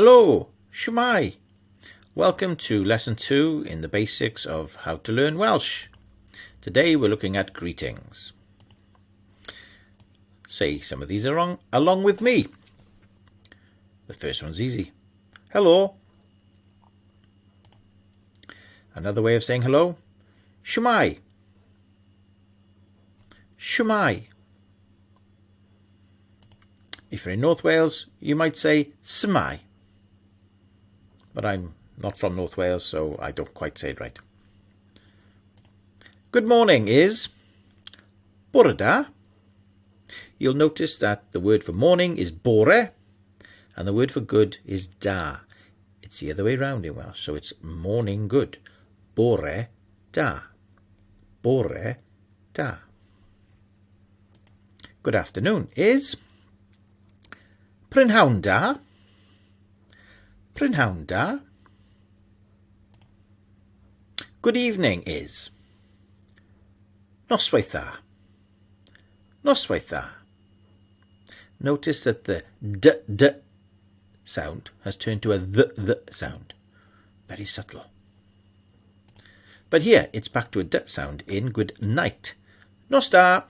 Hello, Shwmai. Welcome to Lesson 2 in the basics of how to learn Welsh. Today we're looking at greetings. Say some of these along with me. The first one's easy. Hello. Another way of saying hello. Shwmai. Shwmai. If you're in North Wales, you might say Smai. But I'm not from North Wales, so I don't quite say it right. Good morning is bore da. You'll notice that the word for morning is bore, and the word for good is da. It's the other way round in Welsh, so it's morning good. Bore da. Bore da. Good afternoon is prynhawn da. Prynhawn da. Good evening is noswaith dda. Noswaith dda. Notice that the d sound has turned to a the sound. Very subtle. But here it's back to a d sound in good night. Nos da.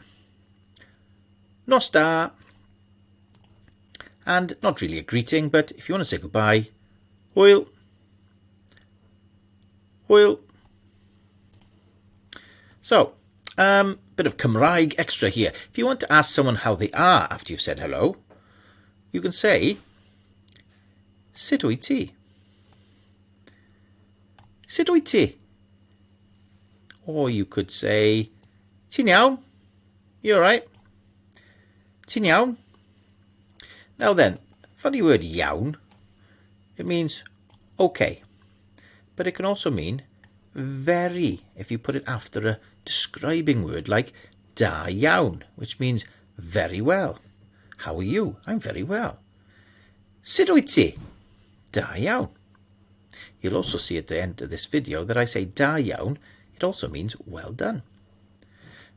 Nos da. And not really a greeting, but if you want to say goodbye, hwyl. Hwyl. So, bit of Cymraeg extra here. If you want to ask someone how they are after you've said hello, you can say, sut wyt ti? Sut wyt ti? Or you could say, ti'n iawn? You alright? Ti'n iawn? Now then, funny word iawn, it means okay, but it can also mean very if you put it after a describing word like da iawn, which means very well. How are you? I'm very well. Sut wyt ti? Da iawn. You'll also see at the end of this video that I say da iawn, it also means well done.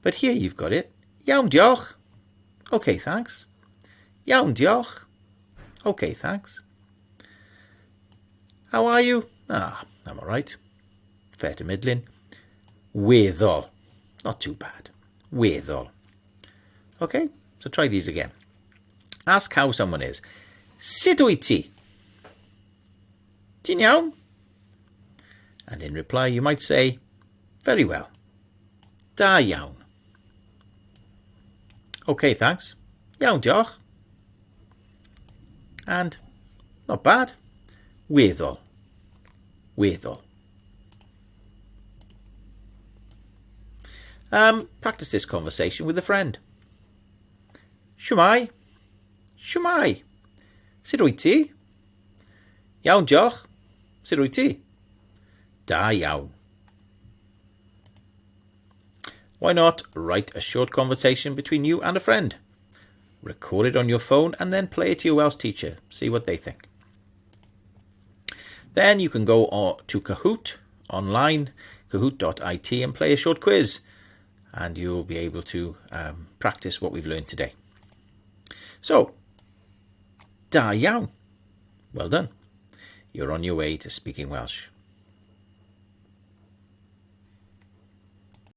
But here you've got it. Iawn diolch. Okay, thanks. Iawn diolch. Okay, thanks. How are you? I'm alright. Fair to middling. Weddol. Not too bad. Weddol. Okay, so try these again. Ask how someone is. Sut wyt ti? Ti'n iawn? And in reply you might say, very well. Da iawn. Okay, thanks. Iawn diolch. And not bad. Weddol. Weddol. Practice this conversation with a friend. Shwmai. Shwmai. Sut wyt ti? Iawn diolch. Sut wyt ti? Da iawn. Why not write a short conversation between you and a friend? Record it on your phone and then play it to your Welsh teacher. See what they think. Then you can go to Kahoot online, kahoot.it, and play a short quiz. And you'll be able to practice what we've learned today. So, da iawn. Well done. You're on your way to speaking Welsh.